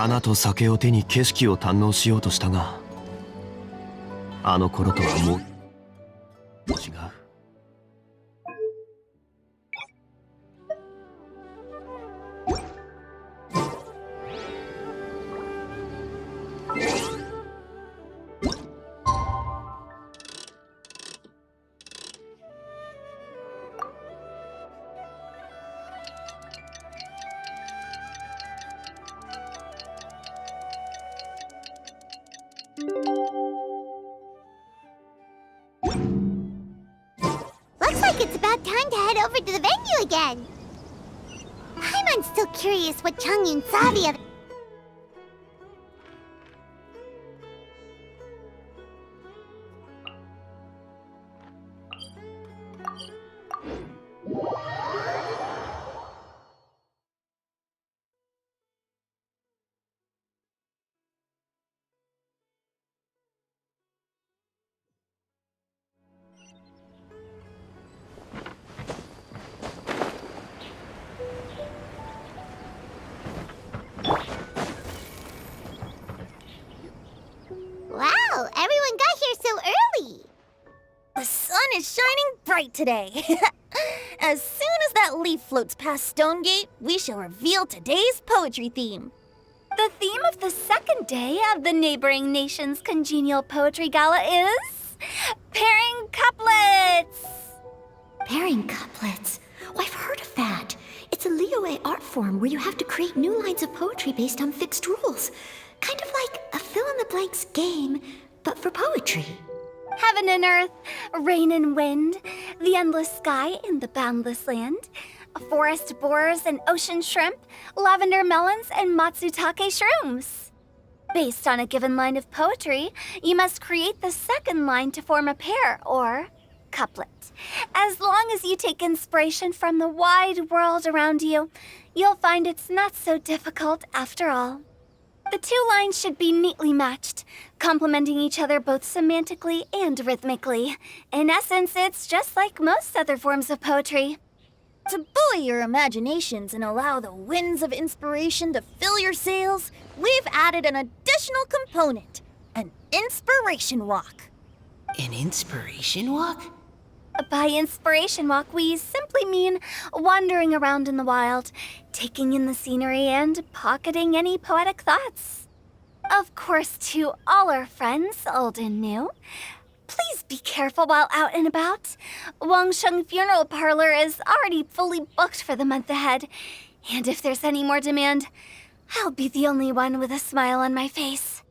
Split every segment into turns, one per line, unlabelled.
花と酒を手に景色を堪能しようとしたが、あの頃とはもう違う。
Looks like it's about time to head over to the venue again. I'm still curious what Chongyun saw the other. Wow, everyone got here so early.
The sun is shining bright today. As soon as that leaf floats past Stonegate, we shall reveal today's poetry theme.
The theme of the second day of the neighboring nation's congenial poetry gala is pairing couplets.
Pairing couplets? Oh, I've heard of that. It's a Liyue art form where you have to create new lines of poetry based on fixed rules. Kind of like a fill-in-the-blanks game, but for poetry.
Heaven and earth, rain and wind, the endless sky and the boundless land, forest borers and ocean shrimp, lavender melons and matsutake shrooms. Based on a given line of poetry, you must create the second line to form a pair, or couplet. As long as you take inspiration from the wide world around you, you'll find it's not so difficult after all. The two lines should be neatly matched, complementing each other both semantically and rhythmically. In essence, it's just like most other forms of poetry.
To buoy your imaginations and allow the winds of inspiration to fill your sails, we've added an additional component, an inspiration walk.
An inspiration walk?
By inspiration walk, we simply mean wandering around in the wild, taking in the scenery and pocketing any poetic thoughts. Of course, to all our friends, old and new, please be careful while out and about. Wangsheng Funeral Parlor is already fully booked for the month ahead, and if there's any more demand, I'll be the only one with a smile on my face.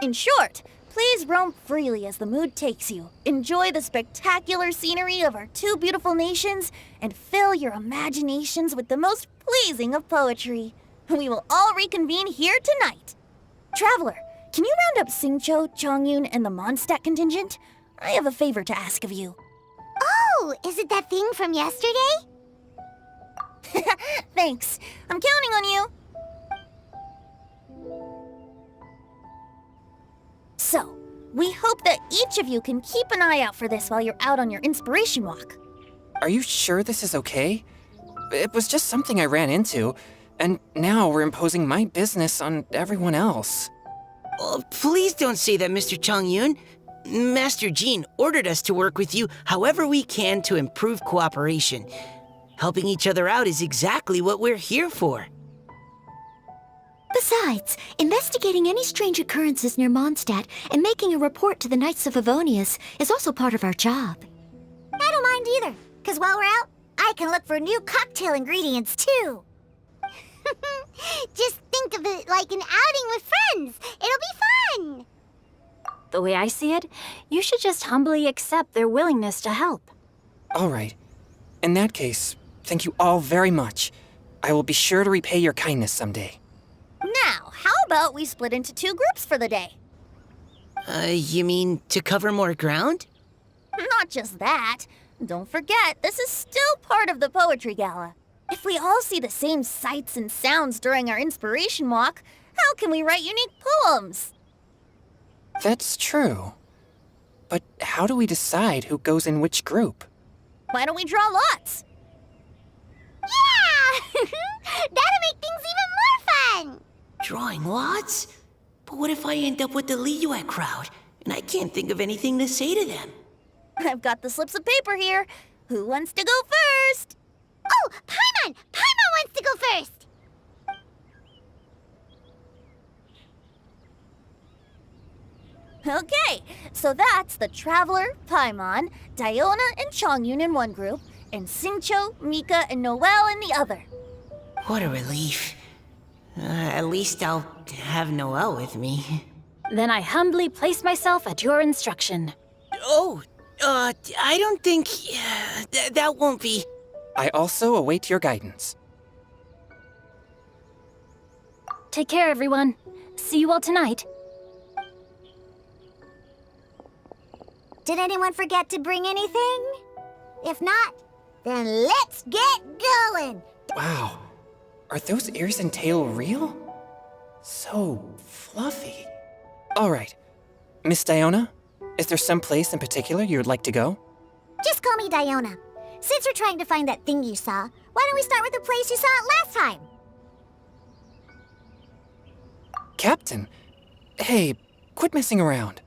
In short, please roam freely as the mood takes you. Enjoy the spectacular scenery of our two beautiful nations and fill your imaginations with the most pleasing of poetry. We will all reconvene here tonight. Traveler, can you round up Xingqiu, Chongyun, and the Mondstadt contingent? I have a favor to ask of you.
Oh, is it that thing from yesterday?
Thanks. I'm counting on you. So, we hope that each of you can keep an eye out for this while you're out on your inspiration walk.
Are you sure this is okay? It was just something I ran into, and now we're imposing my business on everyone else.
Oh, please don't say that, Mr. Chongyun. Master Jean ordered us to work with you however we can to improve cooperation. Helping each other out is exactly what we're here for.
Besides, investigating any strange occurrences near Mondstadt and making a report to the Knights of Avonius is also part of our job.
I don't mind either, because while we're out, I can look for new cocktail ingredients too. Just think of it like an outing with friends. It'll be fun.
The way I see it, you should just humbly accept their willingness to help.
All right. In that case, thank you all very much. I will be sure to repay your kindness someday.
Now, how about we split into two groups for the day?
You mean to cover more ground?
Not just that. Don't forget, this is still part of the Poetry Gala. If we all see the same sights and sounds during our inspiration walk, how can we write unique poems?
That's true. But how do we decide who goes in which group?
Why don't we draw lots?
Yeah! That'll make things even more fun!
Drawing lots? But what if I end up with the Liyue crowd, and I can't think of anything to say to them?
I've got the slips of paper here. Who wants to go first?
Oh, Paimon! Paimon wants to go first!
Okay, so that's the Traveler, Paimon, Diona, and Chongyun in one group, and Xingqiu, Mika, and Noelle in the other.
What a relief. At least I'll have Noelle with me.
Then I humbly place myself at your instruction.
Oh, I don't think... that won't be...
I also await your guidance.
Take care, everyone. See you all tonight.
Did anyone forget to bring anything? If not, then let's get going!
Wow. Are those ears and tail real? So fluffy. All right. Miss Diona, is there some place in particular you would like to go?
Just call me Diona. Since we're trying to find that thing you saw, why don't we start with the place you saw it last time?
Captain, hey, quit messing around.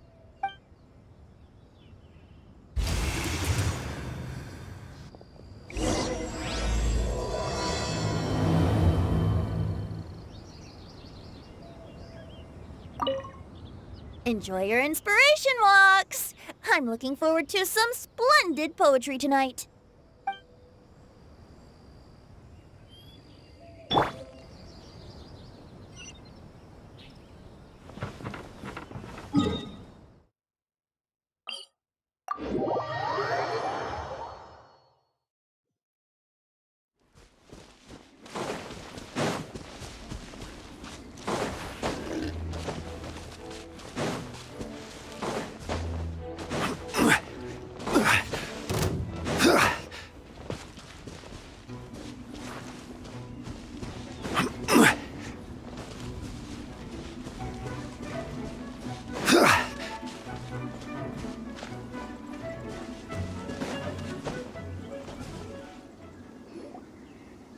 Enjoy your inspiration walks! I'm looking forward to some splendid poetry tonight.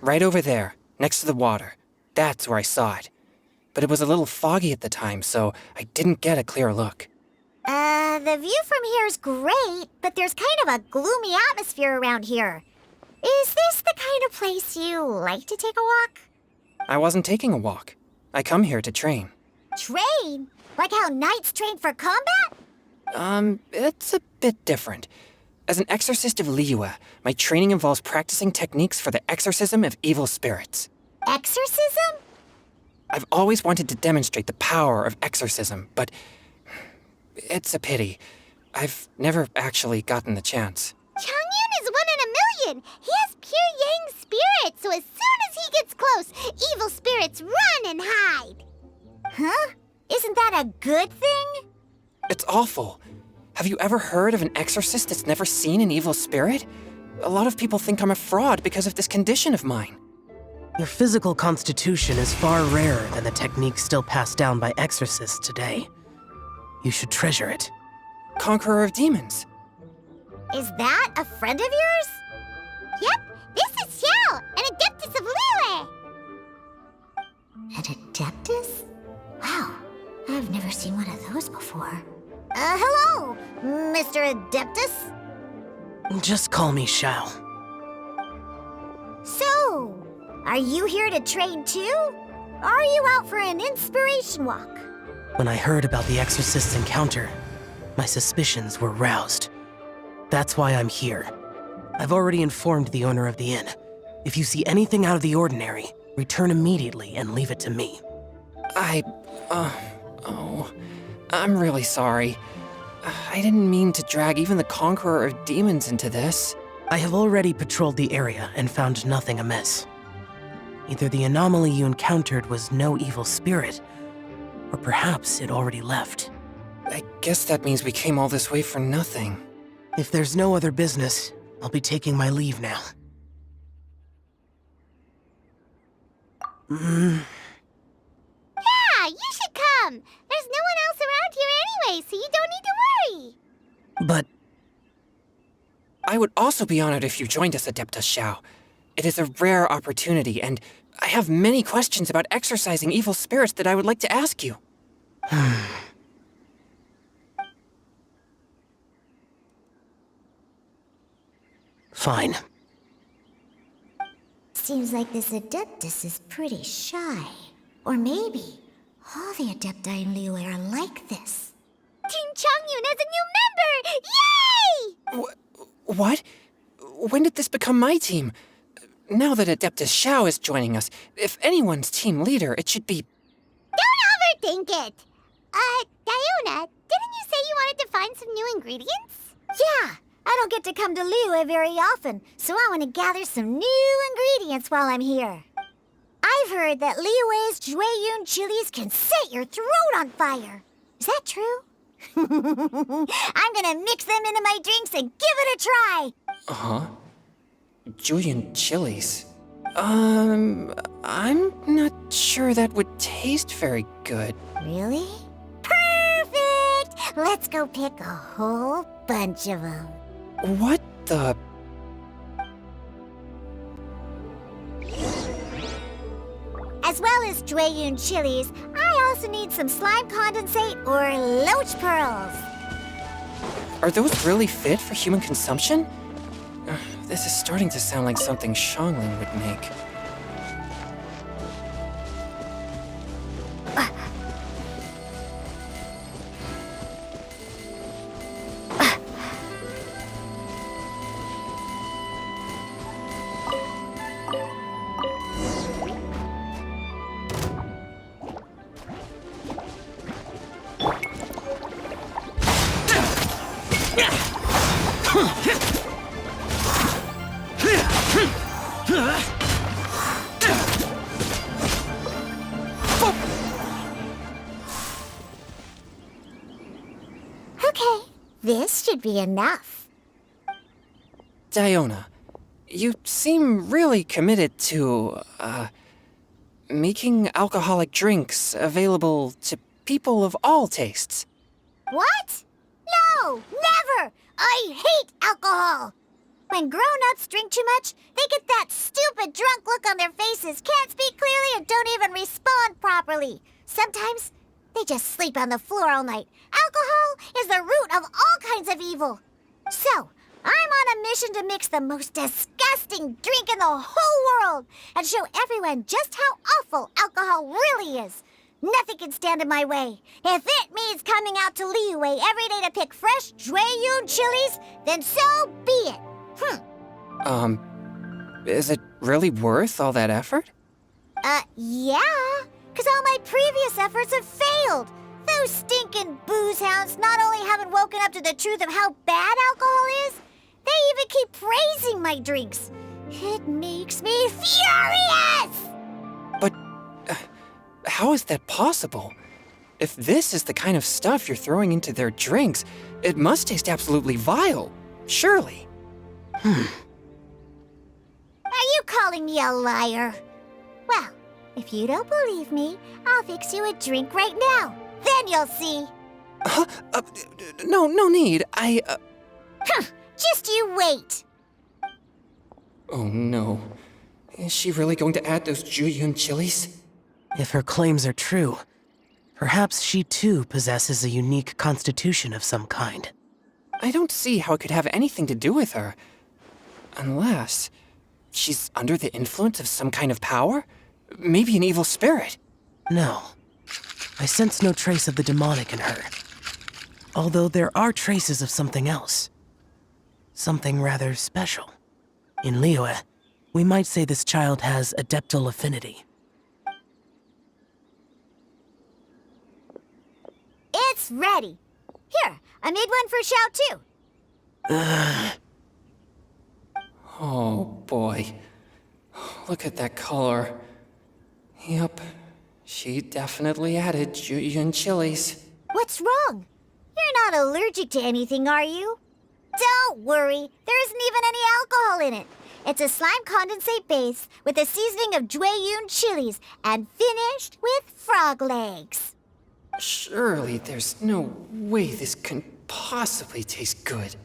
Right over there, next to the water. That's where I saw it. But it was a little foggy at the time, so I didn't get a clear look.
The view from here is great, but there's kind of a gloomy atmosphere around here. Is this the kind of place you like to take a walk?
I wasn't taking a walk. I come here to train.
Train? Like how knights train for combat?
It's a bit different. As an exorcist of Liyue, my training involves practicing techniques for the exorcism of evil spirits.
Exorcism?
I've always wanted to demonstrate the power of exorcism, but it's a pity. I've never actually gotten the chance.
Chongyun is 1 in a million! He has pure yang spirit, so as soon as he gets close, evil spirits run and hide! Huh? Isn't that a good thing?
It's awful. Have you ever heard of an exorcist that's never seen an evil spirit? A lot of people think I'm a fraud because of this condition of mine.
Your physical constitution is far rarer than the techniques still passed down by exorcists today. You should treasure it.
Conqueror of demons.
Is that a friend of yours? Yep, this is Xiao, an Adeptus of Liyue! An Adeptus? Wow, I've never seen one of those before. Hello, Mr. Adeptus?
Just call me Xiao.
So, are you here to train too? Or are you out for an inspiration walk?
When I heard about the exorcist's encounter, my suspicions were roused. That's why I'm here. I've already informed the owner of the inn. If you see anything out of the ordinary, return immediately and leave it to me.
I'm really sorry. I didn't mean to drag even the Conqueror of Demons into this.
I have already patrolled the area and found nothing amiss. Either the anomaly you encountered was no evil spirit, or perhaps it already left.
I guess that means we came all this way for nothing.
If there's no other business, I'll be taking my leave now.
Yeah, you should come! There's no one else around here anyway, so you don't need to worry!
But
I would also be honored if you joined us, Adeptus Xiao. It is a rare opportunity, and I have many questions about exorcising evil spirits that I would like to ask you.
Fine.
Seems like this Adeptus is pretty shy. Or maybe all the Adepti in Liyue are like this.
Team Chongyun is a new member! Yay!
What? When did this become my team? Now that Adeptus Xiao is joining us, if anyone's team leader, it should be...
Don't overthink it! Diona, didn't you say you wanted to find some new ingredients? Yeah, I don't get to come to Liyue very often, so I want to gather some new ingredients while I'm here. I've heard that Liyue's Jueyun chilies can set your throat on fire. Is that true? I'm gonna mix them into my drinks and give it a try!
Uh-huh. Julian chilies. I'm not sure that would taste very good.
Really? Perfect! Let's go pick a whole bunch of them.
What the...
As well as Jueyun chilies, I also need some slime condensate or loach pearls.
Are those really fit for human consumption? This is starting to sound like something ZHONGLI would make.
Okay, this should be enough.
Diona, you seem really committed to, making alcoholic drinks available to people of all tastes.
What? No, never! I hate alcohol! When grown-ups drink too much, they get that stupid drunk look on their faces, can't speak clearly, and don't even respond properly. Sometimes, they just sleep on the floor all night. Alcohol is the root of all kinds of evil. So, I'm on a mission to mix the most disgusting drink in the whole world and show everyone just how awful alcohol really is. Nothing can stand in my way. If it means coming out to Liyue every day to pick fresh Jueyun chilies, then so be it.
Is it really worth all that effort?
Yeah, because all my previous efforts have failed. Those stinking booze hounds not only haven't woken up to the truth of how bad alcohol is, they even keep praising my drinks. It makes me furious!
But how is that possible? If this is the kind of stuff you're throwing into their drinks, it must taste absolutely vile, surely.
Are you calling me a liar? Well, if you don't believe me, I'll fix you a drink right now. Then you'll see.
No need.
Just you wait.
Oh no. Is she really going to add those Jueyun chilies?
If her claims are true, perhaps she too possesses a unique constitution of some kind.
I don't see how it could have anything to do with her. Unless she's under the influence of some kind of power? Maybe an evil spirit.
No. I sense no trace of the demonic in her. Although there are traces of something else. Something rather special. In Liyue, we might say this child has adeptal affinity.
It's ready. Here, I made one for Xiao too.
Oh boy. Look at that color. Yep. She definitely added Jueyun chilies.
What's wrong? You're not allergic to anything, are you? Don't worry, there isn't even any alcohol in it. It's a slime condensate base with a seasoning of Jueyun chilies and finished with frog legs.
Surely there's no way this can possibly taste good.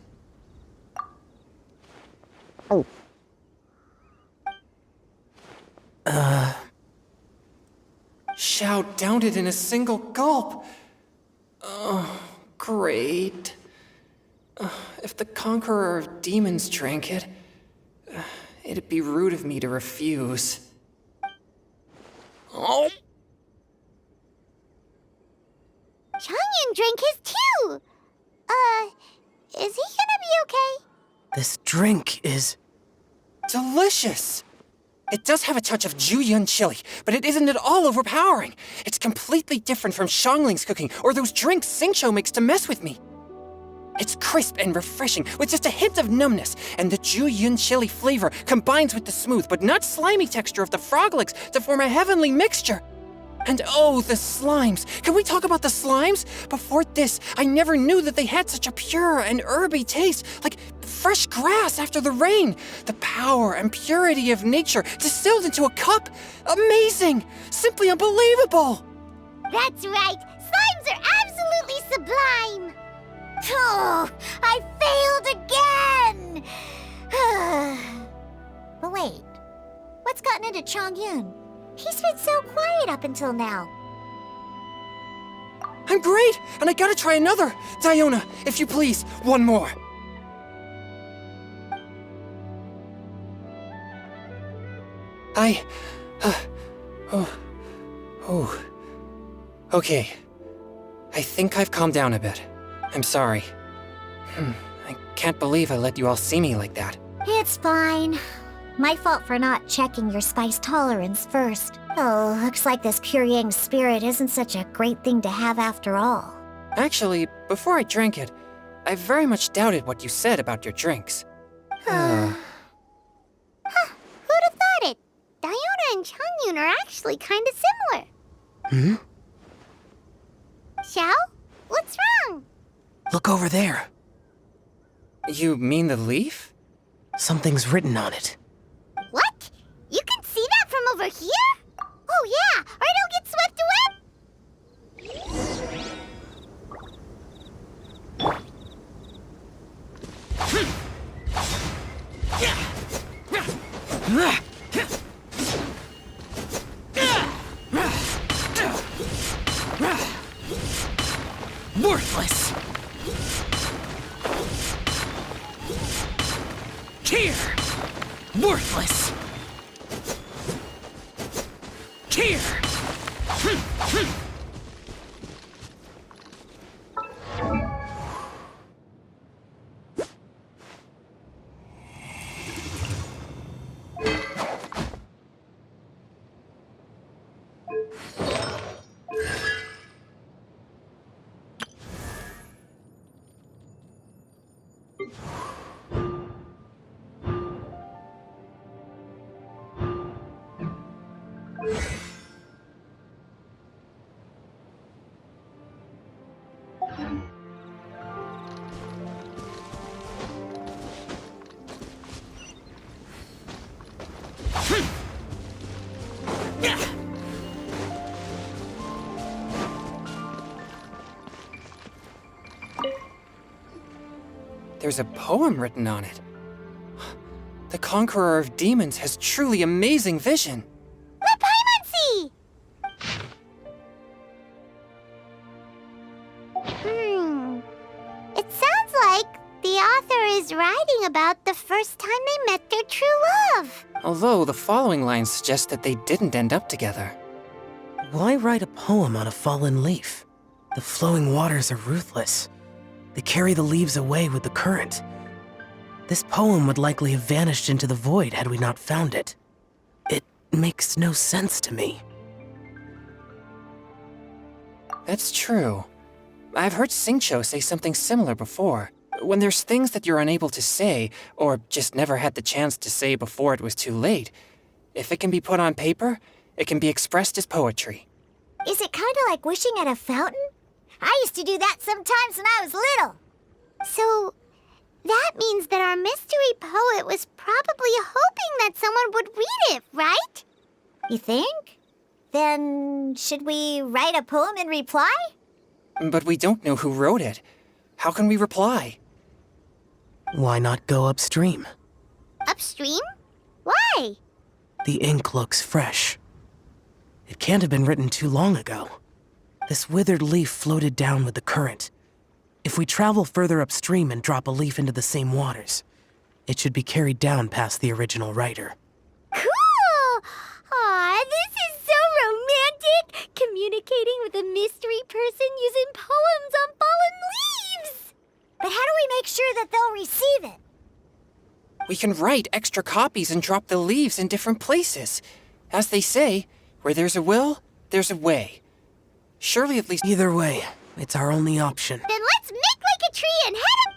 Xiao downed it in a single gulp. Oh, great. If the Conqueror of Demons drank it, it'd be rude of me to refuse. Oh!
Chongyun drank his too! Is he gonna be okay?
This drink is...
Delicious! It does have a touch of Jueyun chili, but it isn't at all overpowering. It's completely different from Zhongli's cooking or those drinks Xingqiu makes to mess with me. It's crisp and refreshing, with just a hint of numbness, and the Jueyun chili flavor combines with the smooth but not slimy texture of the frog legs to form a heavenly mixture. And oh, the slimes! Can we talk about the slimes? Before this, I never knew that they had such a pure and herby taste, like fresh grass after the rain. The power and purity of nature distilled into a cup. Amazing! Simply unbelievable!
That's right! Slimes are absolutely sublime! Oh, I failed again! But wait, what's gotten into Chongyun? He's been so quiet up until now.
I'm great, and I gotta try another. Diona, if you please, one more. Okay. I think I've calmed down a bit. I'm sorry. I can't believe I let you all see me like that.
It's fine. My fault for not checking your spice tolerance first. Oh, looks like this pure yang spirit isn't such a great thing to have after all.
Actually, before I drank it, I very much doubted what you said about your drinks.
Who'd have thought it? Diona and Chongyun are actually kinda similar. Xiao? What's wrong?
Look over there.
You mean the leaf?
Something's written on it.
What? You can see that from over here? Oh yeah, or it'll get swept away?
Worthless! Here! Worthless! Here!
There's a poem written on it. The Conqueror of Demons has truly amazing vision.
Let Paimon see! It sounds like the author is writing about the first time they met their true love.
Although the following lines suggest that they didn't end up together.
Why write a poem on a fallen leaf? The flowing waters are ruthless. They carry the leaves away with the current. This poem would likely have vanished into the void had we not found it. It makes no sense to me.
That's true. I've heard Xingqiu say something similar before. When there's things that you're unable to say, or just never had the chance to say before it was too late, if it can be put on paper, it can be expressed as poetry.
Is it kind of like wishing at a fountain? I used to do that sometimes when I was little. So, that means that our mystery poet was probably hoping that someone would read it, right? You think? Then, should we write a poem in reply?
But we don't know who wrote it. How can we reply?
Why not go upstream?
Upstream? Why?
The ink looks fresh. It can't have been written too long ago. This withered leaf floated down with the current. If we travel further upstream and drop a leaf into the same waters, it should be carried down past the original writer.
Cool! Aw, this is so romantic! Communicating with a mystery person using poems on fallen leaves!
But how do we make sure that they'll receive it?
We can write extra copies and drop the leaves in different places. As they say, where there's a will, there's a way. Surely at least...
Either way, it's our only option.
Then let's make like a tree and head up.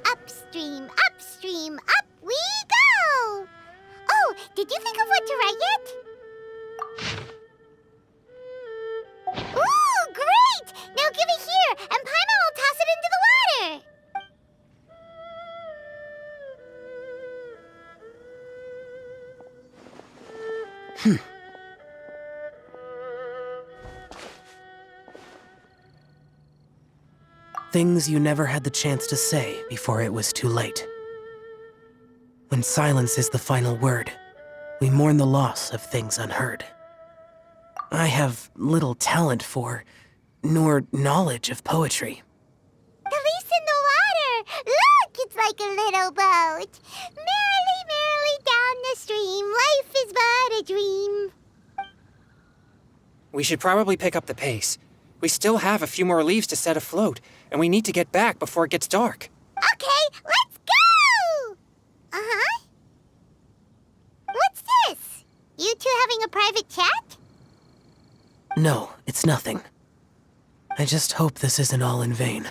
Upstream, upstream, up we go! Oh, did you think of what to write yet? Ooh, great! Now give it here, and Paimon will toss it into the water!
Things you never had the chance to say before it was too late. When silence is the final word, we mourn the loss of things unheard. I have little talent for, nor knowledge of poetry.
The leaf's in the water! Look, it's like a little boat! Merrily, merrily down the stream, life is but a dream.
We should probably pick up the pace. We still have a few more leaves to set afloat, and we need to get back before it gets dark.
Okay, let's go! Uh-huh. What's this? You two having a private chat?
No, it's nothing. I just hope this isn't all in vain.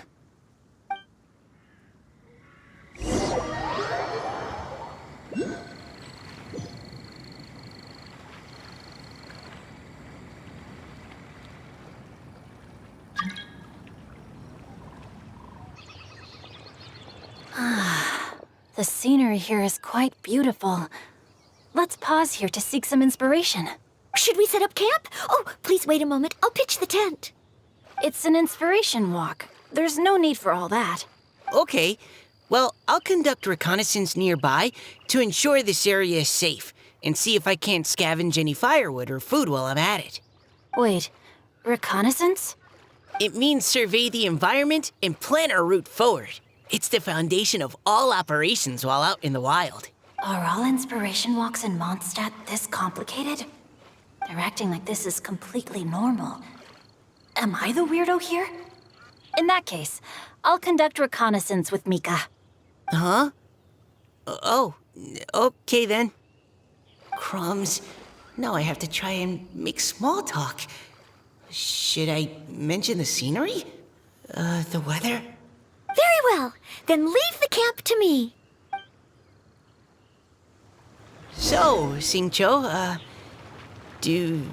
The scenery here is quite beautiful. Let's pause here to seek some inspiration.
Should we set up camp? Oh, please wait a moment. I'll pitch the tent.
It's an inspiration walk. There's no need for all that.
Okay, well, I'll conduct reconnaissance nearby to ensure this area is safe and see if I can't scavenge any firewood or food while I'm at it.
Wait, reconnaissance?
It means survey the environment and plan our route forward. It's the foundation of all operations while out in the wild.
Are all inspiration walks in Mondstadt this complicated? They're acting like this is completely normal. Am I the weirdo here? In that case, I'll conduct reconnaissance with Mika.
Huh? Oh, okay then. Crumbs. Now I have to try and make small talk. Should I mention the scenery? The weather?
Very well. Then leave the camp to me.
So, Xingqiu, do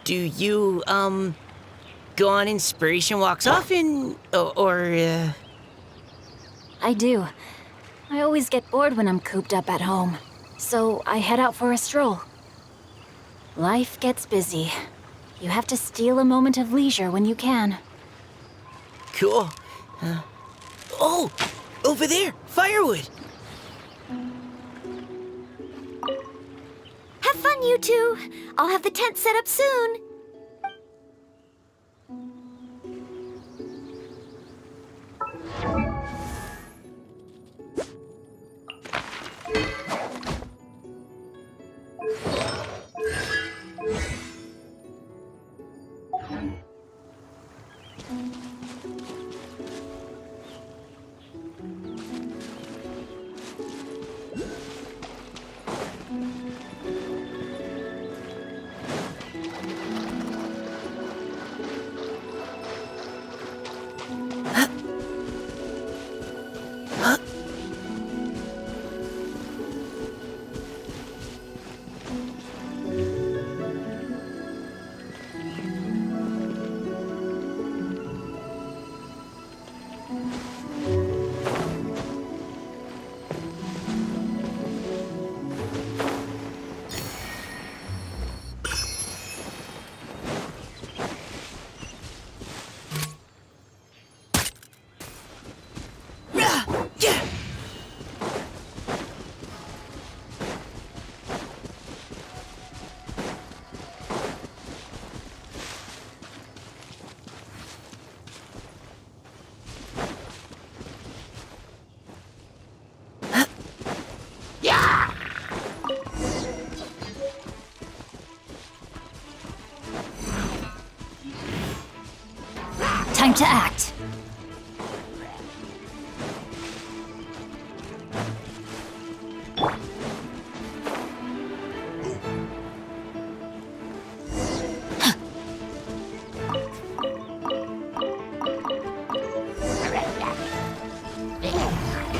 you, go on inspiration walks often, or?
I do. I always get bored when I'm cooped up at home, so I head out for a stroll. Life gets busy. You have to steal a moment of leisure when you can.
Cool. Oh, over there, firewood.
Have fun, you two. I'll have the tent set up soon.
Time to act.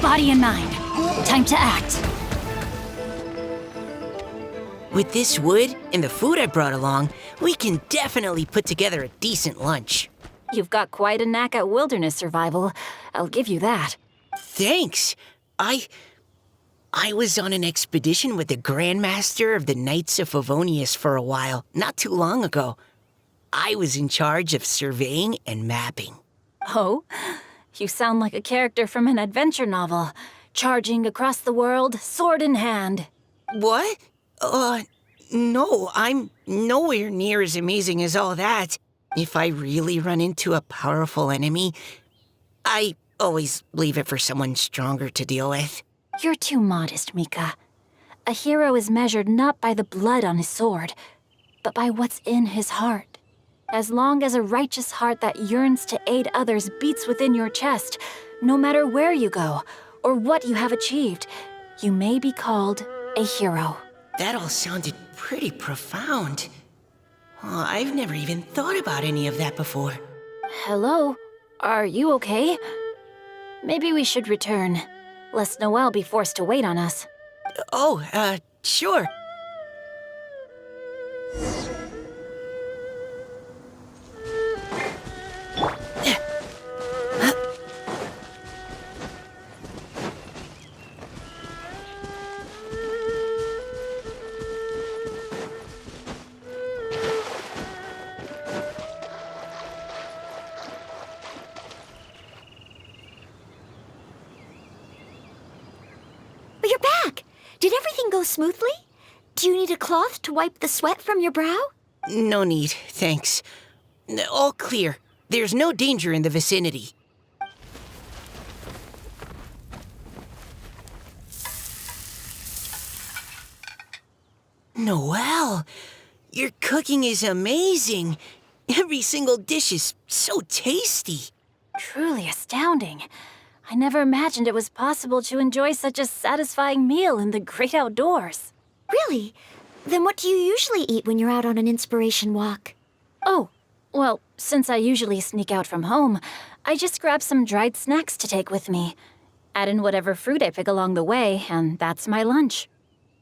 Body and mind. Time to act.
With this wood and the food I brought along, we can definitely put together a decent lunch.
You've got quite a knack at wilderness survival. I'll give you that.
Thanks. I was on an expedition with the Grandmaster of the Knights of Favonius for a while, not too long ago. I was in charge of surveying and mapping.
Oh? You sound like a character from an adventure novel, charging across the world, sword in hand.
What? No, I'm nowhere near as amazing as all that. If I really run into a powerful enemy, I always leave it for someone stronger to deal with.
You're too modest, Mika. A hero is measured not by the blood on his sword, but by what's in his heart. As long as a righteous heart that yearns to aid others beats within your chest, no matter where you go or what you have achieved, you may be called a hero.
That all sounded pretty profound. Oh, I've never even thought about any of that before.
Hello? Are you okay? Maybe we should return, lest Noelle be forced to wait on us.
Sure.
You're back! Did everything go smoothly? Do you need a cloth to wipe the sweat from your brow?
No need, thanks. All clear. There's no danger in the vicinity. Noelle, your cooking is amazing. Every single dish is so tasty.
Truly astounding. I never imagined it was possible to enjoy such a satisfying meal in the great outdoors.
Really? Then what do you usually eat when you're out on an inspiration walk?
Oh, well, since I usually sneak out from home, I just grab some dried snacks to take with me. Add in whatever fruit I pick along the way, and that's my lunch.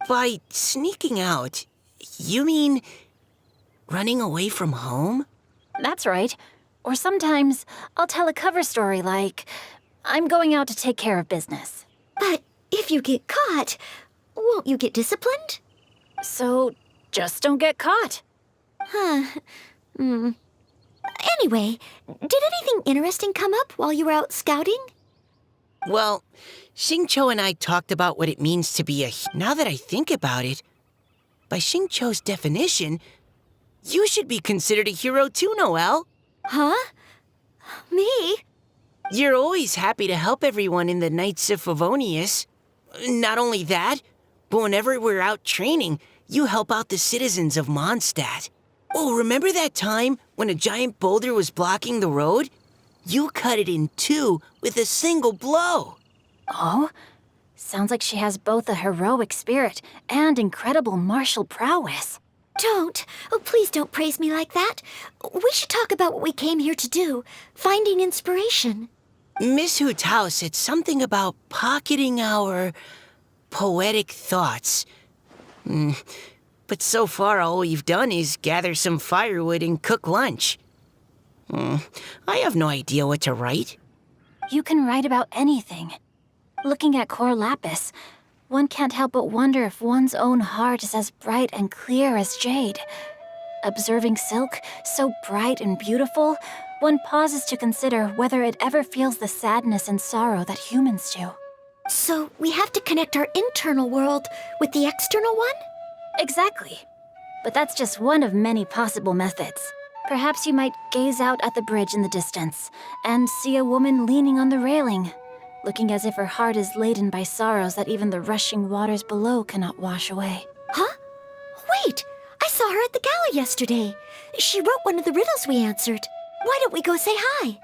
By sneaking out, you mean running away from home?
That's right. Or sometimes I'll tell a cover story like, I'm going out to take care of business.
But if you get caught, won't you get disciplined?
So just don't get caught.
Anyway, did anything interesting come up while you were out scouting?
Well, Xingqiu and I talked about what it means to be a... Now that I think about it, by Xingqiu's definition, you should be considered a hero too, Noelle.
Huh? Me?
You're always happy to help everyone in the Knights of Favonius. Not only that, but whenever we're out training, you help out the citizens of Mondstadt. Oh, remember that time when a giant boulder was blocking the road? You cut it in two with a single blow.
Oh? Sounds like she has both a heroic spirit and incredible martial prowess.
Don't. Oh, please don't praise me like that. We should talk about what we came here to do, finding inspiration.
Miss Hutao said something about pocketing our poetic thoughts. But so far, all we've done is gather some firewood and cook lunch. I have no idea what to write.
You can write about anything. Looking at Cor Lapis, one can't help but wonder if one's own heart is as bright and clear as jade. Observing silk, so bright and beautiful, one pauses to consider whether it ever feels the sadness and sorrow that humans do.
So we have to connect our internal world with the external one?
Exactly. But that's just one of many possible methods. Perhaps you might gaze out at the bridge in the distance and see a woman leaning on the railing, looking as if her heart is laden by sorrows that even the rushing waters below cannot wash away.
Huh? Wait! I saw her at the gala yesterday. She wrote one of the riddles we answered. Why don't we go say hi?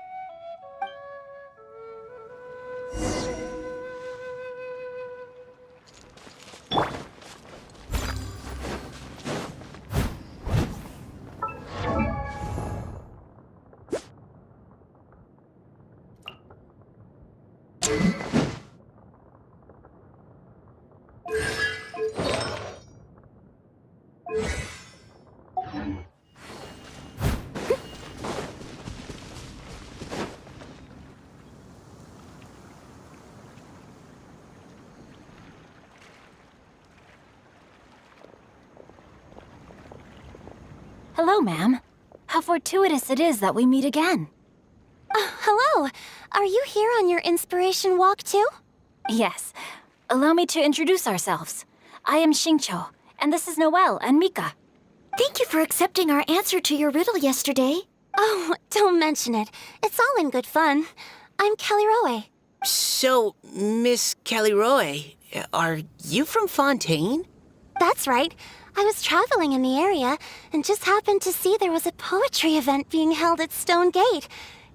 Hello, ma'am. How fortuitous it is that we meet again.
Hello. Are you here on your inspiration walk too?
Yes. Allow me to introduce ourselves. I am Xingqiu, and this is Noelle and Mika.
Thank you for accepting our answer to your riddle yesterday.
Oh, don't mention it. It's all in good fun. I'm Kelly Rowe.
So, Miss Kelly Rowe, are you from Fontaine?
That's right. I was traveling in the area and just happened to see there was a poetry event being held at Stone Gate.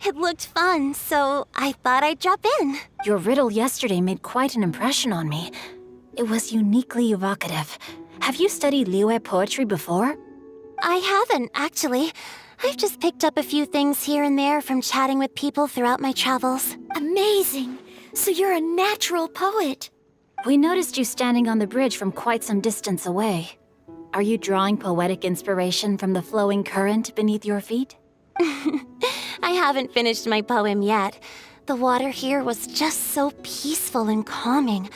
It looked fun, so I thought I'd drop in.
Your riddle yesterday made quite an impression on me. It was uniquely evocative. Have you studied Liyue poetry before?
I haven't, actually. I've just picked up a few things here and there from chatting with people throughout my travels.
Amazing! So you're a natural poet.
We noticed you standing on the bridge from quite some distance away. Are you drawing poetic inspiration from the flowing current beneath your feet?
I haven't finished my poem yet. The water here was just so peaceful and calming.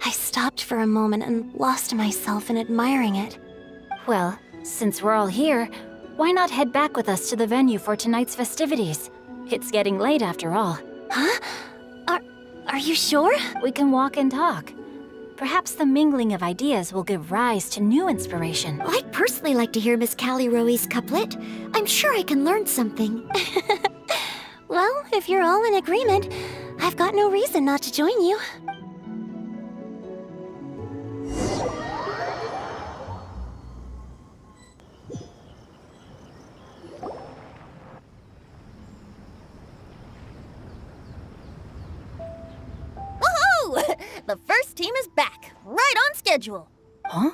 I stopped for a moment and lost myself in admiring it.
Well, since we're all here, why not head back with us to the venue for tonight's festivities? It's getting late after all.
Huh? Are you sure?
We can walk and talk. Perhaps the mingling of ideas will give rise to new inspiration.
I'd personally like to hear Miss Callie Rowe's couplet. I'm sure I can learn something.
Well, if you're all in agreement, I've got no reason not to join you.
Woohoo! The first team is back, right on schedule.
Huh?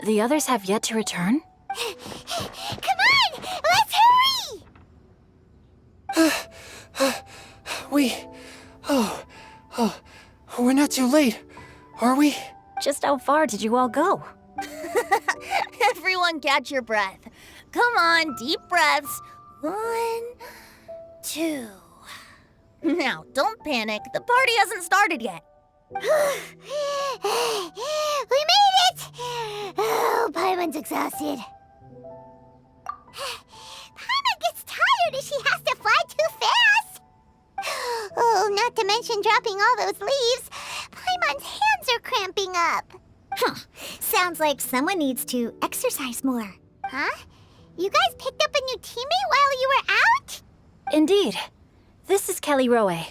The others have yet to return?
Come on! Let's hurry!
We're not too late, are we?
Just how far did you all go?
Everyone catch your breath. Come on, deep breaths. 1, 2. Now, don't panic. The party hasn't started yet.
We made it! Oh, Paimon's exhausted. Paimon gets tired if she has to fly too fast. Oh, not to mention dropping all those leaves. Paimon's hands are cramping up. Sounds like someone needs to exercise more. Huh? You guys picked up a new teammate while you were out?
Indeed. This is Kelly Rowe.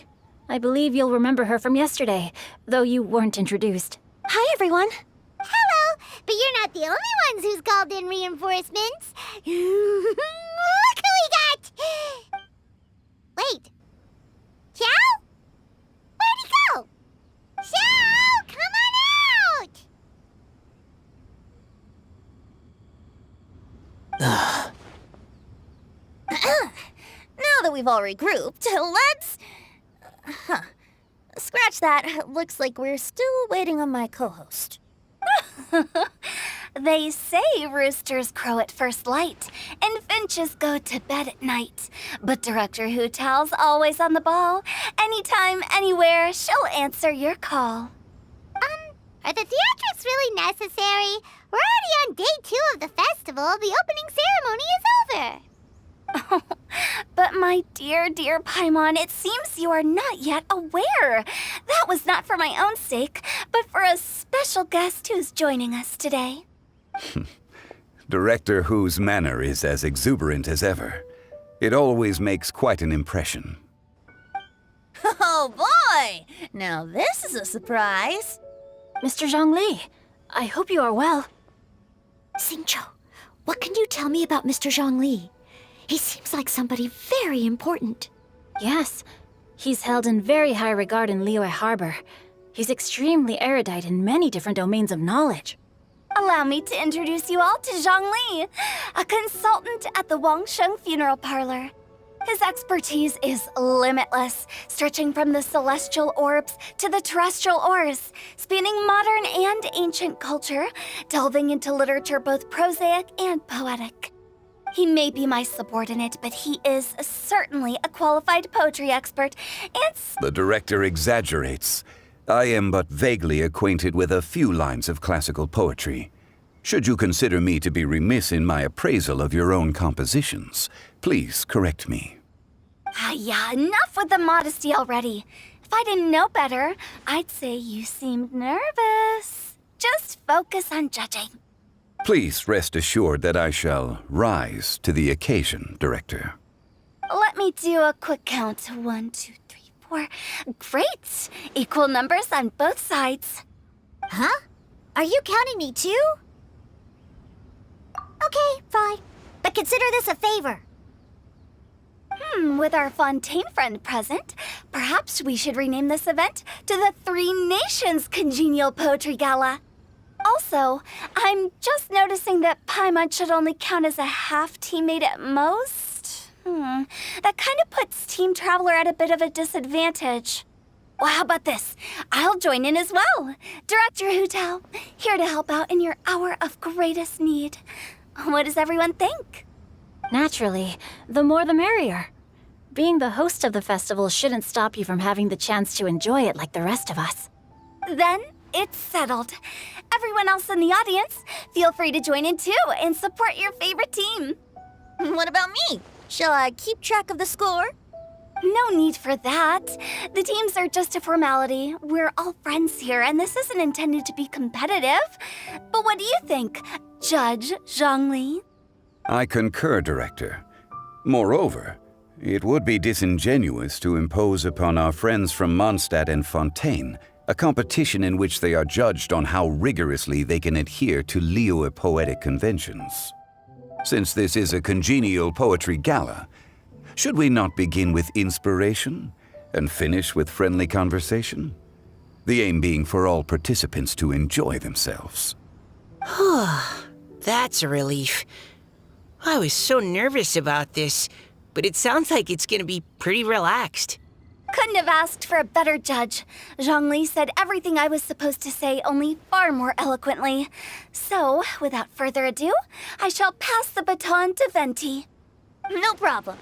I believe you'll remember her from yesterday, though you weren't introduced.
Hi, everyone.
Hello, but you're not the only ones who's called in reinforcements. Look who we got! Wait. Xiao? Where'd he go? Xiao, come on out!
Now that we've all regrouped, let's... Scratch that. Looks like we're still waiting on my co-host.
They say roosters crow at first light, and finches go to bed at night. But Director Hutao's always on the ball. Anytime, anywhere, she'll answer your call.
Are the theatrics really necessary? We're already on day 2 of the festival. The opening ceremony is over.
But my dear, dear Paimon, it seems you are not yet aware. That was not for my own sake, but for a special guest who's joining us today.
Director Who's manner is as exuberant as ever. It always makes quite an impression.
Oh boy! Now this is a surprise.
Mr. ZHONGLI, I hope you are well.
Xingqiu, what can you tell me about Mr. Zhongli? He seems like somebody very important.
Yes, he's held in very high regard in Liyue Harbor. He's extremely erudite in many different domains of knowledge.
Allow me to introduce you all to Zhongli, a consultant at the Wangsheng Funeral Parlor. His expertise is limitless, stretching from the celestial orbs to the terrestrial ores, spanning modern and ancient culture, delving into literature both prosaic and poetic. He may be my subordinate, but he is certainly a qualified poetry expert, and
The director exaggerates. I am but vaguely acquainted with a few lines of classical poetry. Should you consider me to be remiss in my appraisal of your own compositions, please correct me.
Yeah, enough with the modesty already. If I didn't know better, I'd say you seemed nervous. Just focus on judging.
Please rest assured that I shall rise to the occasion, Director.
Let me do a quick count. 1, 2, 3, 4. Great! Equal numbers on both sides.
Huh? Are you counting me too? Okay, fine. But consider this a favor.
With our Fontaine friend present, perhaps we should rename this event to the Three Nations Congenial Poetry Gala. Also, I'm just noticing that Paimon should only count as a half teammate at most. That kind of puts Team Traveler at a bit of a disadvantage. Well, how about this? I'll join in as well. Director Hutao, here to help out in your hour of greatest need. What does everyone think?
Naturally, the more the merrier. Being the host of the festival shouldn't stop you from having the chance to enjoy it like the rest of us.
Then it's settled. Everyone else in the audience, feel free to join in too and support your favorite team.
What about me? Shall I keep track of the score?
No need for that. The teams are just a formality. We're all friends here, and this isn't intended to be competitive. But what do you think, Judge ZHONGLI?
I concur, Director. Moreover, it would be disingenuous to impose upon our friends from Mondstadt and Fontaine a competition in which they are judged on how rigorously they can adhere to Liyue poetic conventions. Since this is a congenial poetry gala, should we not begin with inspiration and finish with friendly conversation? The aim being for all participants to enjoy themselves.
That's a relief. I was so nervous about this, but it sounds like it's gonna be pretty relaxed.
Couldn't have asked for a better judge. ZHONGLI said everything I was supposed to say, only far more eloquently. So, without further ado, I shall pass the baton to Venti.
No problem.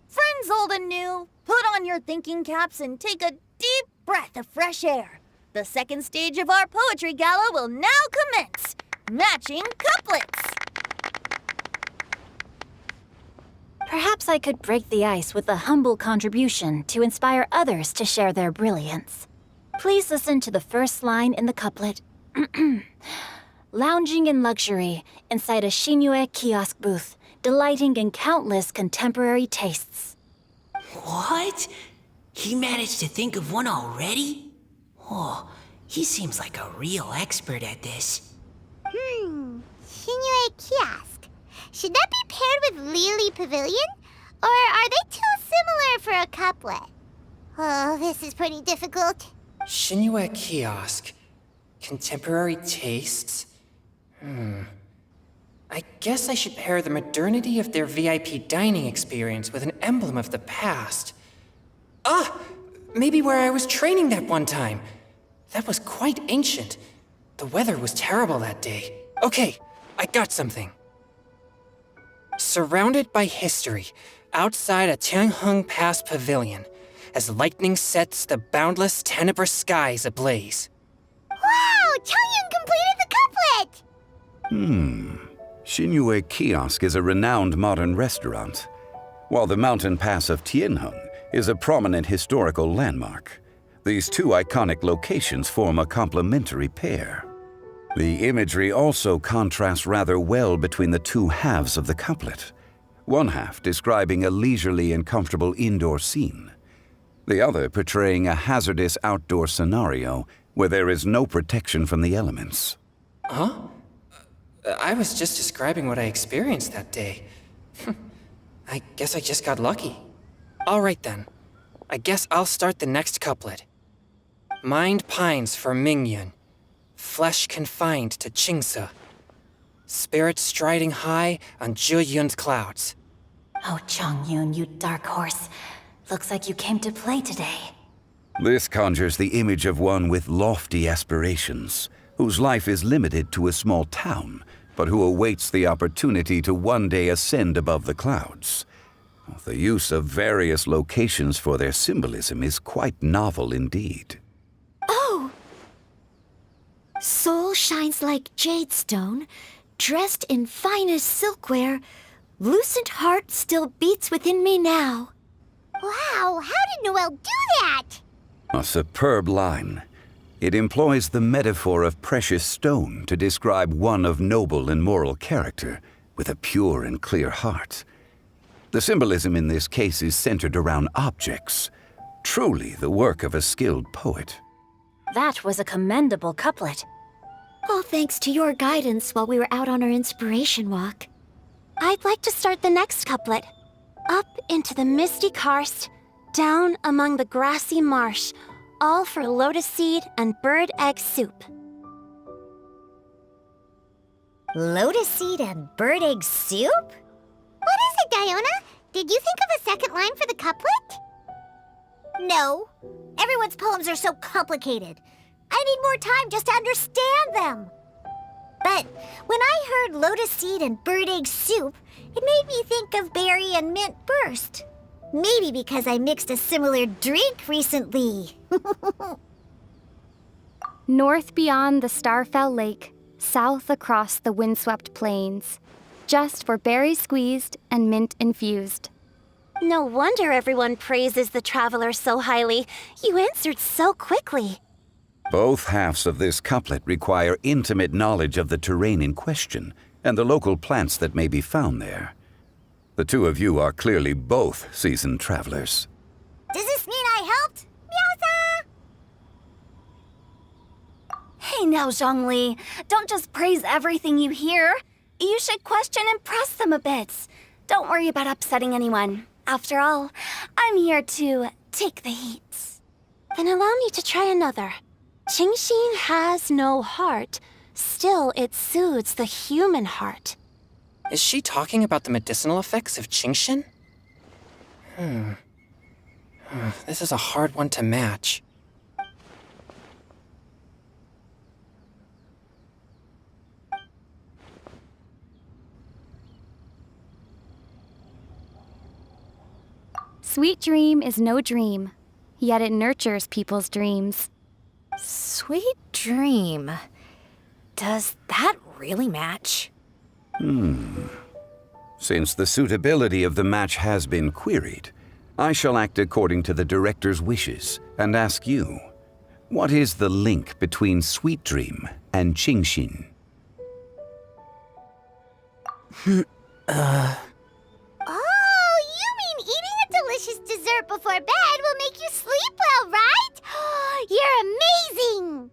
Friends old and new, put on your thinking caps and take a deep breath of fresh air. The second stage of our poetry gala will now commence. Matching couplets.
Perhaps I could break the ice with a humble contribution to inspire others to share their brilliance. Please listen to the first line in the couplet. Lounging in luxury inside a Shinue kiosk booth, delighting in countless contemporary tastes.
What? He managed to think of one already? Oh, he seems like a real expert at this.
Shinue Kiosk. Should that be paired with Lily Pavilion? Or are they too similar for a couplet? Oh, this is pretty difficult.
Shinue Kiosk. Contemporary tastes? I guess I should pair the modernity of their VIP dining experience with an emblem of the past. Ah! Maybe where I was training that one time. That was quite ancient. The weather was terrible that day. Okay, I got something. Surrounded by history, outside a Tianheng Pass pavilion, as lightning sets the boundless tenebrous skies ablaze.
Wow! Chongyun completed the couplet!
Shinue Kiosk is a renowned modern restaurant, while the mountain pass of Tianheng is a prominent historical landmark. These two iconic locations form a complementary pair. The imagery also contrasts rather well between the two halves of the couplet, one half describing a leisurely and comfortable indoor scene, the other portraying a hazardous outdoor scenario where there is no protection from the elements.
Huh? I was just describing what I experienced that day. I guess I just got lucky. All right then. I guess I'll start the next couplet. Mind pines for Mingyun, flesh confined to Qingse, spirit striding high on Zhuyun's clouds.
Oh, Chongyun, you dark horse. Looks like you came to play today.
This conjures the image of one with lofty aspirations, whose life is limited to a small town, but who awaits the opportunity to one day ascend above the clouds. The use of various locations for their symbolism is quite novel indeed.
Oh!
Soul shines like jadestone, dressed in finest silkware. Lucent heart still beats within me now.
Wow, how did Noelle do that?
A superb line. It employs the metaphor of precious stone to describe one of noble and moral character, with a pure and clear heart. The symbolism in this case is centered around objects, truly the work of a skilled poet.
That was a commendable couplet.
All thanks to your guidance while we were out on our inspiration walk.
I'd like to start the next couplet. Up into the misty karst, down among the grassy marsh, all for lotus seed and bird egg soup.
Lotus seed and bird egg soup? What is it, Diona? Did you think of a second line for the couplet? No. Everyone's poems are so complicated. I need more time just to understand them. But when I heard lotus seed and bird egg soup, it made me think of berry and mint burst. Maybe because I mixed a similar drink recently.
North beyond the Starfell Lake, south across the windswept plains, just for berry squeezed and mint infused.
No wonder everyone praises the traveler so highly. You answered so quickly.
Both halves of this couplet require intimate knowledge of the terrain in question and the local plants that may be found there. The two of you are clearly both seasoned travelers.
Does this mean I helped? Meowza!
Hey now, Zhongli. Don't just praise everything you hear. You should question and press them a bit. Don't worry about upsetting anyone. After all, I'm here to take the heat. Then allow me to try another. Qingxin has no heart. Still, it soothes the human heart.
Is she talking about the medicinal effects of Qingxin? This is a hard one to match.
Sweet dream is no dream, yet it nurtures people's dreams.
Sweet dream. Does that really match?
Since the suitability of the match has been queried, I shall act according to the director's wishes and ask you, what is the link between Sweet Dream and Qingxin?
Oh, you mean eating a delicious dessert before bed will make you sleep well, right? You're amazing!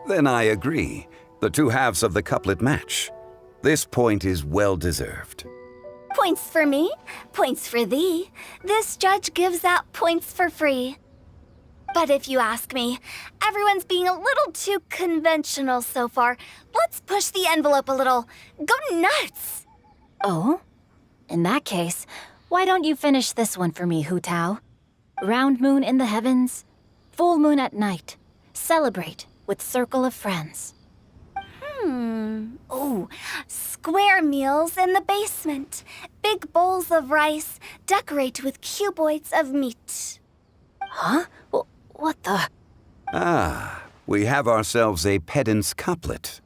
Then I agree. The two halves of the couplet match. This point is well deserved.
Points for me, points for thee. This judge gives out points for free. But if you ask me, everyone's being a little too conventional so far. Let's push the envelope a little. Go nuts!
Oh? In that case, why don't you finish this one for me, hutao? Round moon in the heavens, full moon at night. Celebrate with circle of friends.
Oh, square meals in the basement. Big bowls of rice, decorate with cuboids of meat.
Huh? What the?
Ah, we have ourselves a pedant's couplet.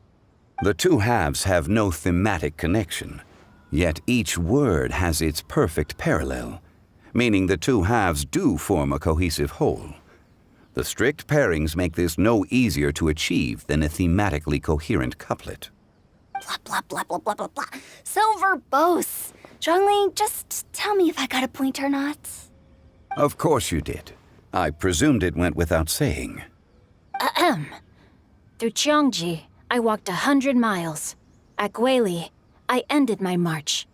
The two halves have no thematic connection, yet each word has its perfect parallel, meaning the two halves do form a cohesive whole. The strict pairings make this no easier to achieve than a thematically coherent couplet.
Blah, blah, blah, blah, blah, blah, blah. So verbose. Zhongli, just tell me if I got a point or not.
Of course you did. I presumed it went without saying.
Through Qiangji, I walked 100 miles. At Guili, I ended my march.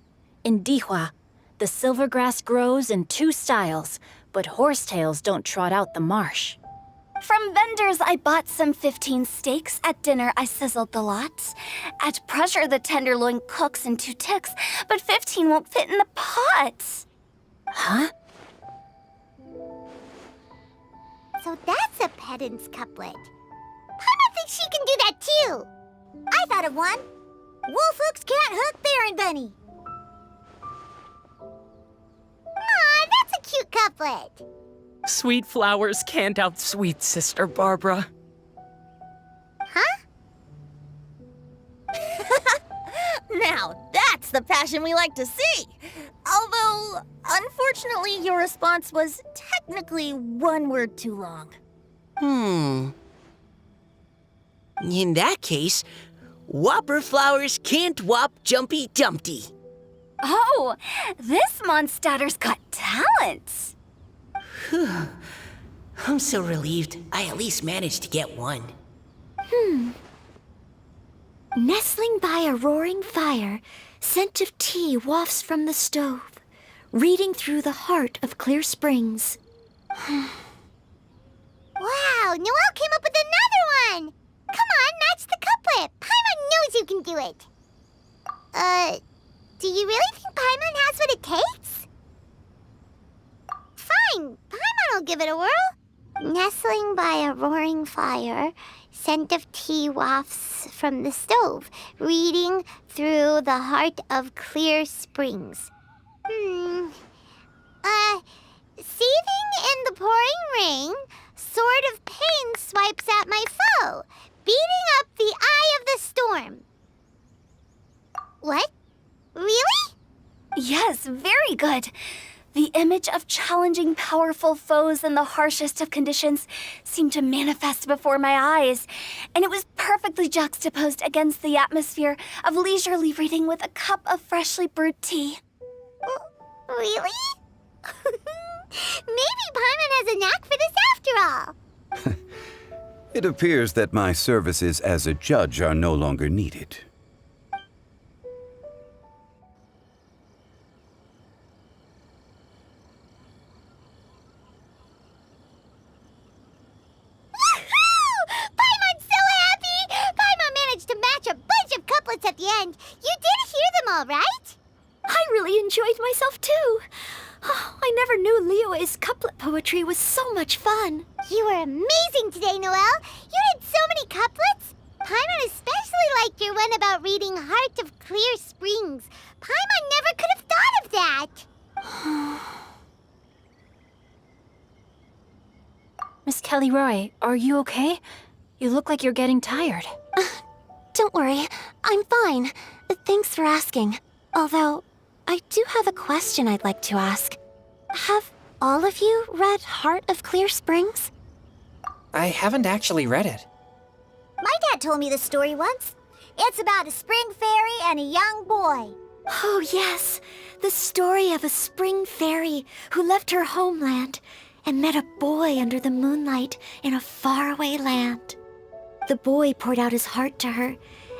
In Dihua, the silver grass grows in two styles, but horsetails don't trot out the marsh.
From vendors, I bought some 15 steaks. At dinner, I sizzled the lot. At pressure, the tenderloin cooks in 2 ticks, but 15 won't fit in the pot.
Huh?
So that's a pedant's couplet. Paimon thinks she can do that too. I thought of one. Wolfhooks can't hook there in Benny. Aw, that's a cute couplet.
Sweet flowers can't outsweet Sister Barbara.
Huh?
Now, that's the passion we like to see. Although, unfortunately, your response was technically one word too long.
In that case, whopper flowers can't whop Jumpy Dumpty.
Oh, this monster's got talents.
I'm so relieved I at least managed to get one.
Nestling by a roaring fire, scent of tea wafts from the stove, reading through the heart of Clear Springs.
Wow, Noelle came up with another one! Come on, match the couplet. Paimon knows you can do it. Do you really think Paimon has what it takes? Fine, Paimon will give it a whirl. Nestling by a roaring fire, scent of tea wafts from the stove, reading through the heart of Clear Springs. Seething in the pouring rain, sword of pain swipes at my foe, beating up the eye of the storm. What? Really?
Yes, very good. The image of challenging powerful foes in the harshest of conditions seemed to manifest before my eyes, and it was perfectly juxtaposed against the atmosphere of leisurely reading with a cup of freshly brewed tea.
Really? Maybe Paimon has a knack for this after all.
It appears that my services as a judge are no longer needed.
Paimon's so happy! Paimon managed to match a bunch of couplets at the end. You did hear them all, right?
I really enjoyed myself too. Oh, I never knew Liyue's couplet poetry was so much fun.
You were amazing today, Noelle. You did so many couplets. Paimon especially liked your one about reading Heart of Clear Springs. Paimon never could have thought of that.
Miss Kelly Roy, are you okay? You look like you're getting tired.
Don't worry, I'm fine. Thanks for asking. Although, I do have a question I'd like to ask. Have all of you read Heart of Clear Springs?
I haven't actually read it.
My dad told me this story once. It's about a spring fairy and a young boy.
Oh, yes. The story of a spring fairy who left her homeland and met a boy under the moonlight in a faraway land. The boy poured out his heart to her,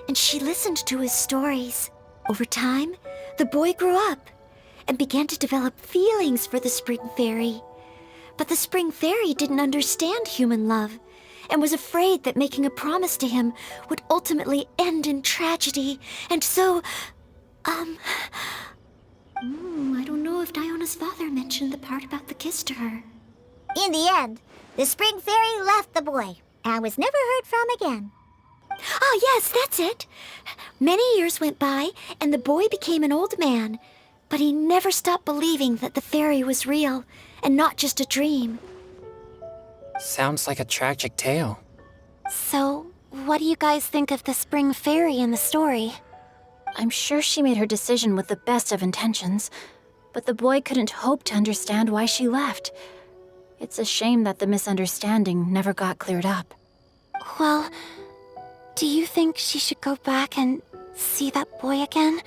and she listened to his stories. Over time, the boy grew up and began to develop feelings for the spring fairy. But the spring fairy didn't understand human love and was afraid that making a promise to him would ultimately end in tragedy. And so, I don't know if Diona's father mentioned the part about the kiss to her.
In the end, the spring fairy left the boy and was never heard from again.
Oh, yes, that's it. Many years went by, and the boy became an old man, but he never stopped believing that the fairy was real and not just a dream.
Sounds like a tragic tale.
So, what do you guys think of the spring fairy in the story?
I'm sure she made her decision with the best of intentions, but the boy couldn't hope to understand why she left. It's a shame that the misunderstanding never got cleared up.
Well, do you think she should go back and see that boy again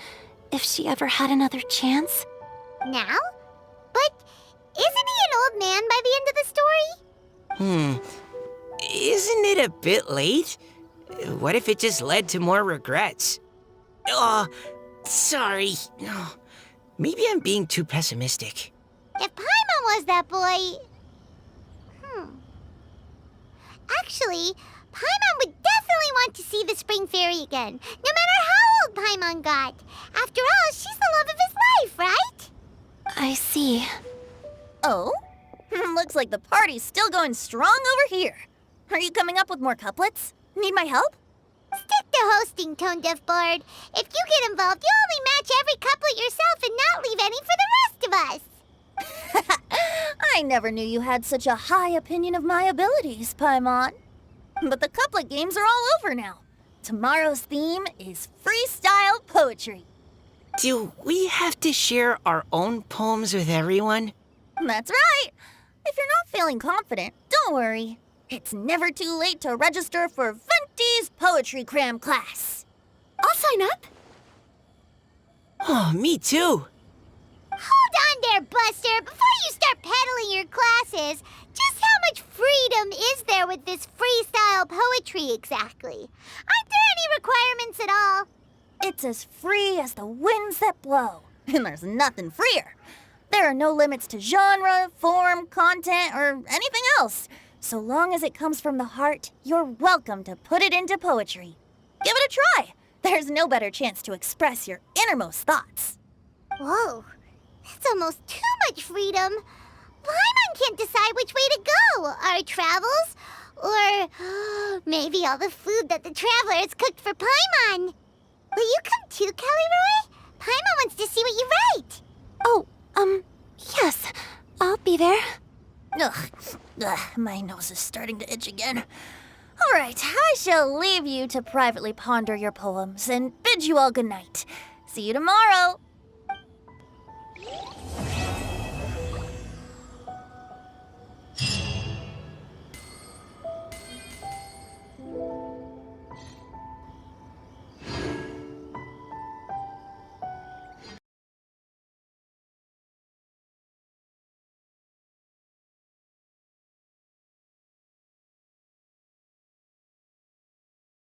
if she ever had another chance?
Now? But isn't he an old man by the end of the story?
Isn't it a bit late? What if it just led to more regrets? Oh, sorry. Oh, maybe I'm being too pessimistic.
If Paimon was that boy... Actually, Paimon would definitely want to see the spring fairy again, no matter how old Paimon got. After all, she's the love of his life, right?
I see.
Oh? Looks like the party's still going strong over here. Are you coming up with more couplets? Need my help?
Stick to hosting, Tone Deaf Bard. If you get involved, you'll only match every couplet yourself and not leave any for the rest of us.
I never knew you had such a high opinion of my abilities, Paimon. But the couplet games are all over now. Tomorrow's theme is freestyle poetry.
Do we have to share our own poems with everyone?
That's right. If you're not feeling confident, don't worry. It's never too late to register for Venti's Poetry Cram class.
I'll sign up.
Oh, me too.
Hold on there, Buster. Before you start peddling your classes, just how much freedom is there with this freestyle poetry exactly? Aren't there any requirements at all?
It's as free as the winds that blow, and there's nothing freer. There are no limits to genre, form, content, or anything else. So long as it comes from the heart, you're welcome to put it into poetry. Give it a try. There's no better chance to express your innermost thoughts.
Whoa, that's almost too much freedom. Paimon can't decide which way to go. Our travels, or maybe all the food that the travelers cooked for Paimon. Will you come too, Kelly Roy? Paimon wants to see what you write.
Oh, yes. I'll be there.
Ugh, my nose is starting to itch again. All right, I shall leave you to privately ponder your poems and bid you all good night. See you tomorrow.